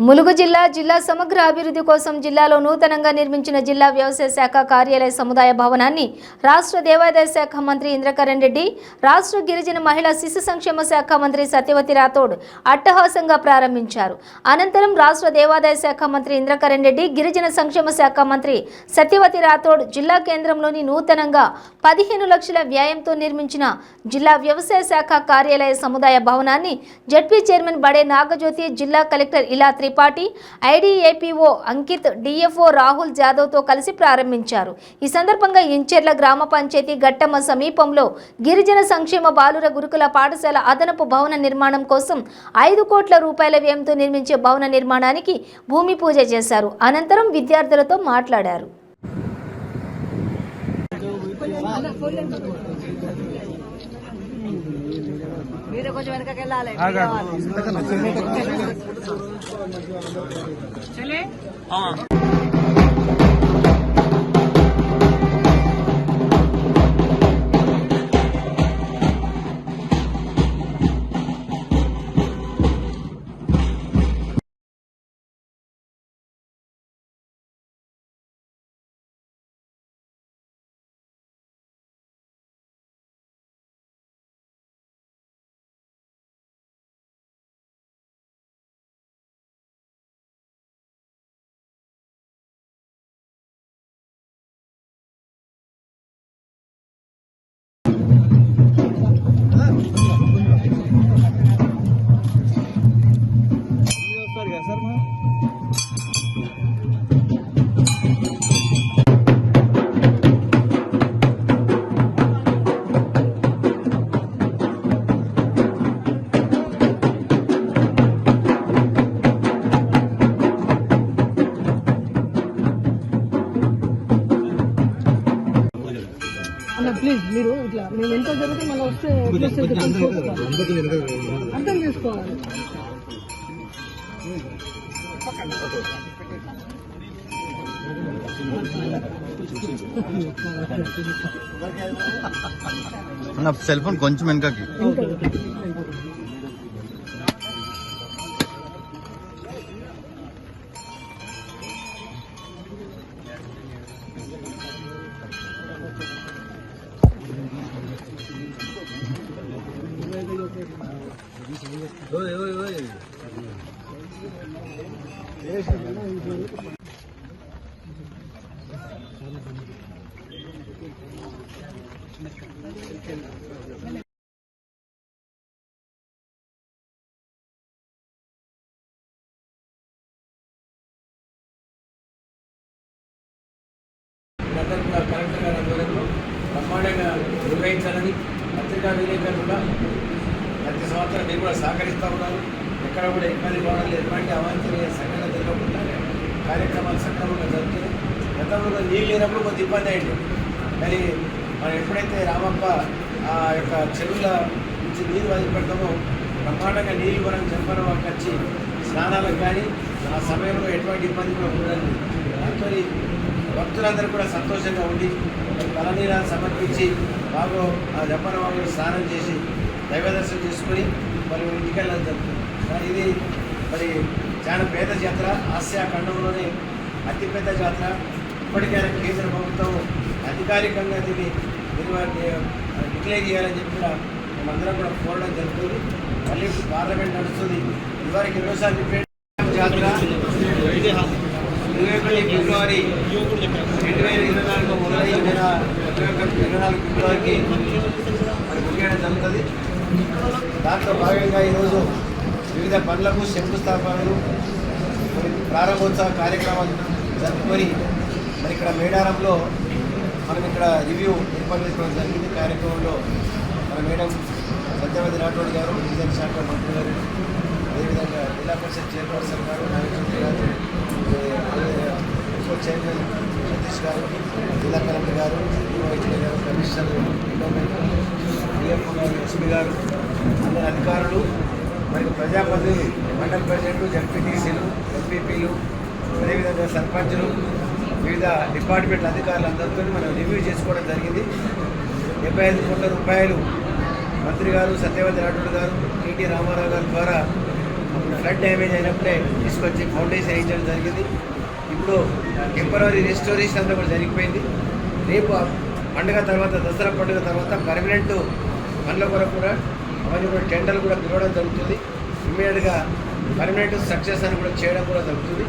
ములుగు జిల్లా సమగ్ర అభివృద్ధి కోసం జిల్లాలో నూతనంగా నిర్మించిన జిల్లా వ్యవసాయ శాఖ కార్యాలయ సముదాయ భవనాన్ని రాష్ట్ర దేవాదాయ శాఖ మంత్రి ఇంద్రకరణ్ రెడ్డి, రాష్ట్ర గిరిజన మహిళా శిశు సంక్షేమ శాఖ మంత్రి సత్యవతి రాథోడ్ అట్టహాసంగా ప్రారంభించారు. అనంతరం రాష్ట్ర దేవాదాయ శాఖ మంత్రి ఇంద్రకరణ్ రెడ్డి, గిరిజన సంక్షేమ శాఖ మంత్రి సత్యవతి రాథోడ్ జిల్లా కేంద్రంలోని నూతనంగా 15 లక్షల వ్యయంతో నిర్మించిన జిల్లా వ్యవసాయ శాఖ కార్యాలయ సముదాయ భవనాన్ని జడ్పీ చైర్మన్ బడే నాగజ్యోతి, జిల్లా కలెక్టర్ ఇలా త్రిపాఠి, ఐడిఏపీఓ అంకిత్, డిఎఫ్ఓ రాహుల్ జాదవ్తో కలిసి ప్రారంభించారు. ఈ సందర్భంగా ఇంచెర్ల గ్రామ పంచాయతీ గట్టమ్మ సమీపంలో గిరిజన సంక్షేమ బాలుర గురుకుల పాఠశాల అదనపు భవన నిర్మాణం కోసం 5 కోట్ల రూపాయల వ్యయంతో నిర్మించే భవన నిర్మాణానికి భూమి పూజ చేశారు. అనంతరం విద్యార్థులతో మాట్లాడారు. మీరు కొంచెం వెనకకి వెళ్ళాలి. ప్లీజ్ మీరు ఇట్లా మేము ఎంత జరిగితే మనం వస్తే అర్థం చేసుకోవాలి. నా సెల్ ఫోన్ కొంచెం వెనకకి. కలెక్టర్ గారి ఆధ్వర్యంలో బ్రహ్మాండంగా నిర్వహించాలని పత్రికా విలేకరులు కూడా ప్రతి సంవత్సరం మీరు కూడా సహకరిస్తూ ఉన్నారు. ఎక్కడ కూడా ఇబ్బంది పడాలి, ఎటువంటి అవాంఛనీయ సంఘటన జరగకుండా కార్యక్రమాలు సక్రమంగా జరుగుతాయి. గతంలో నీళ్ళు లేనప్పుడు కొంత ఇబ్బంది అయింది, కానీ మనం ఎప్పుడైతే రామప్ప ఆ యొక్క చెరువుల నుంచి నీరు వదిలిపెడతామో బ్రహ్మాండంగా నీళ్ళు మనం జంపన వచ్చి స్నానాలకు కానీ ఆ సమయంలో ఎటువంటి ఇబ్బంది కూడా ఉండదు. దాంతో భక్తులందరూ కూడా సంతోషంగా ఉండి తలనీరాలు సమర్పించి బాగా ఆ జంపన వాగులో స్నానం చేసి దైవ దర్శనం చేసుకొని మరి ఇంటికి వెళ్ళడం జరుగుతుంది. మరి ఇది మరి చాలా పేద జాతర, ఆసియా ఖండంలోనే అతిపెద్ద జాతర. ఇప్పటికైనా కేంద్ర ప్రభుత్వం అధికారికంగా దీన్ని డిక్లేర్ చేయాలని చెప్పి కూడా మేమందరం కూడా కోరడం జరుగుతుంది. మళ్ళీ పార్లమెంట్ నడుస్తుంది. ఇదివరకు 20 సార్లు జాతర 21 ఫిబ్రవరి 2024 మొదలై 24 ఫిబ్రవరికి మరి ముగియడం జరుగుతుంది. దాంట్లో భాగంగా ఈరోజు వివిధ పనులకు శంకుస్థాపనలు మరి ప్రారంభోత్సవ కార్యక్రమాలు జరుపుకొని మరి ఇక్కడ మేడారంలో మనం ఇక్కడ రివ్యూ ఏర్పాటు చేసుకోవడం జరిగింది. కార్యక్రమంలో మన మేడం సత్యవతి రాథోడ్ గారు, గిరిజన శాఖ మంత్రి గారు, అదేవిధంగా జిల్లా పరిషత్ చైర్పర్సన్ గారు నాగచంద్ర గారు, చైర్మన్ సతీష్ గారు, జిల్లా కలెక్టర్ గారు, డిఓహెచ్ఓ గారు, కమిషనర్ డిఎఫ్ఓ గారు, ఎస్పీ గారు, అందరి అధికారులు, మరి ప్రజాప్రతినిధులు, మండల ప్రెసిడెంట్లు, జడ్పీటీసీలు, ఎంపీపీలు, అదేవిధంగా సర్పంచులు, వివిధ డిపార్ట్మెంట్ల అధికారులందరితో మనం రివ్యూ చేసుకోవడం జరిగింది. 75 కోట్ల రూపాయలు మంత్రి గారు సత్యవతి రాథోడ్ గారు, టీటీ రామారావు గారి ద్వారా ఫ్లడ్ డ్యామేజ్ అయినప్పుడే తీసుకొచ్చి ఫౌండేషన్ వేయించడం జరిగింది. ఇప్పుడు టెంపరీ రెస్టోరేషన్ అంతా కూడా జరిగిపోయింది. రేపు పండుగ తర్వాత, దసరా పండుగ తర్వాత పర్మనెంట్ పనుల కొరకు కూడా అవన్నీ కూడా టెండర్లు కూడా పిలవడం జరుగుతుంది. ఇమ్మీడియట్గా పర్మనెంట్ సక్సెస్ అని కూడా చేయడం కూడా జరుగుతుంది.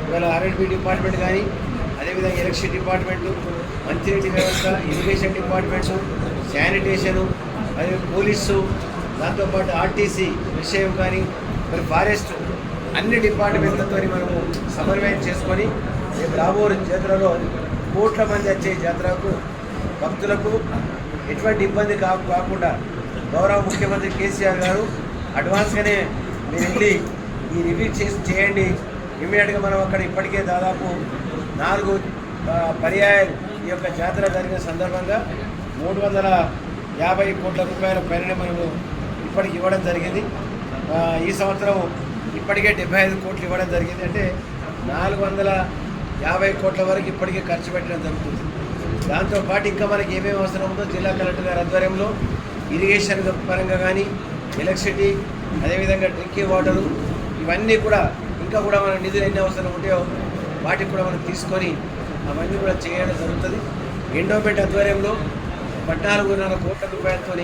ఇవాళ R&B డిపార్ట్మెంట్ కానీ, అదేవిధంగా ఎలక్ట్రిసిటీ డిపార్ట్మెంటు, మంచినీటి వ్యవస్థ, ఇరిగేషన్ డిపార్ట్మెంట్సు, శానిటేషను, మరియు పోలీసు, దాంతోపాటు ఆర్టీసీ విషయం కానీ, మరి ఫారెస్ట్, అన్ని డిపార్ట్మెంట్లతో మనము సమన్వయం చేసుకొని రేపు రాబోయే జాతరలో కోట్ల మంది వచ్చే జాతరకు భక్తులకు ఎటువంటి ఇబ్బంది కాకుండా గౌరవ ముఖ్యమంత్రి కేసీఆర్ గారు అడ్వాన్స్గానే మీరు వెళ్ళి ఈ రివ్యూ చేయండి. ఇమ్మీడియట్గా మనం అక్కడ ఇప్పటికే దాదాపు 4 పర్యాయాలు ఈ యొక్క జాతర జరిగిన సందర్భంగా 350 కోట్ల రూపాయల పైన మనము ఇప్పటికి ఇవ్వడం జరిగింది. ఈ సంవత్సరం ఇప్పటికే 75 కోట్లు ఇవ్వడం జరిగింది. అంటే 450 కోట్ల వరకు ఇప్పటికే ఖర్చు పెట్టడం జరుగుతుంది. దాంతోపాటు ఇంకా మనకి ఏమేమి అవసరం ఉందో జిల్లా కలెక్టర్ గారి ఆధ్వర్యంలో ఇరిగేషన్ పరంగా కానీ, ఎలక్ట్రిసిటీ, అదేవిధంగా డ్రింకింగ్ వాటరు, ఇవన్నీ కూడా ఇంకా కూడా మన నిధులు ఎన్ని అవసరం ఉంటాయో వాటికి కూడా మనం తీసుకొని అవన్నీ కూడా చేయడం జరుగుతుంది. ఎండోమెంట్ ఆధ్వర్యంలో 14.5 కోట్ల రూపాయలతో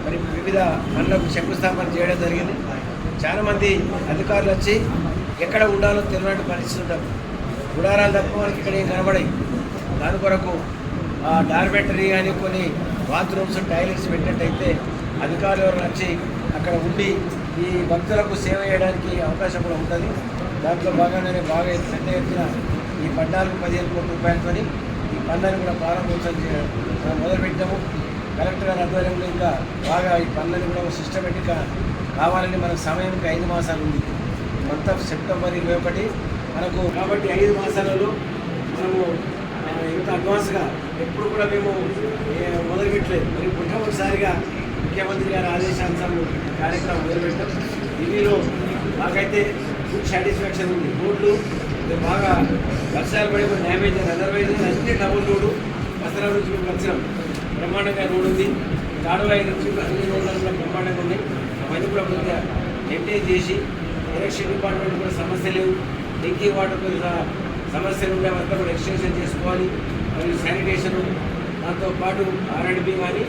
మరి వివిధ పనులకు శంకుస్థాపన చేయడం జరిగింది. చాలామంది అధికారులు వచ్చి ఎక్కడ ఉండాలో తెలియని పరిస్థితి ఉంటారు. గుడారాలు తప్ప మనకి ఇక్కడ ఏం కనబడాయి. దాని కొరకు డార్మెటరీ కానీ కొన్ని బాత్రూమ్స్, టాయిలెట్స్ పెట్టినట్టయితే అధికారులు ఎవరు వచ్చి అక్కడ ఉండి ఈ భక్తులకు సేవ చేయడానికి అవకాశం కూడా ఉంటుంది. దాంట్లో భాగంగానే బాగా పెద్ద ఎత్తున ఈ 14-15 కోట్ల రూపాయలతో ఈ పనులను కూడా ప్రారంభోత్సవం మొదలుపెట్టాము. కలెక్టర్ గారి ఆధ్వర్యంలో ఇంకా బాగా ఈ పనులను కూడా సిస్టమేటిక్గా కావాలని మనకు సమయం 5 మాసాలు ఉంది. మొత్తం సెప్టెంబర్ 21 మనకు. కాబట్టి 5 మాసాలలో మనము ఇంత అడ్వాన్స్గా ఎప్పుడు కూడా మేము మొదలుపెట్టలేదు. మరి మొట్టమొదటిసారిగా ముఖ్యమంత్రి గారి ఆదేశానుసారం కార్యక్రమం మొదలుపెట్టాం. ఢిల్లీలో మాకైతే ఫుల్ సాటిస్ఫాక్షన్ ఉంది. రోడ్లు బాగా వర్షాలు పడి డ్యామేజ్ అదర్వైజ్ అన్ని డబుల్ రోడ్డు. దసరా నుంచి మేము వచ్చినాం, బ్రహ్మాండంగా రోడ్ ఉంది. తాడువాయి నుంచి అన్ని రోడ్లు కూడా బ్రహ్మాండంగా ఉన్నాయి. అవన్నీ కూడా కొద్దిగా మెయింటైన్ చేసి, ఎలక్ట్రిసిటీ డిపార్ట్మెంట్ కూడా సమస్య లేవు. డ్రింకింగ్ వాటర్ కూడా సమస్యలు ఉండే అంతా కూడా ఎక్స్టెన్షన్ చేసుకోవాలి. మరియు శానిటేషను, దాంతోపాటు R&B కానీ,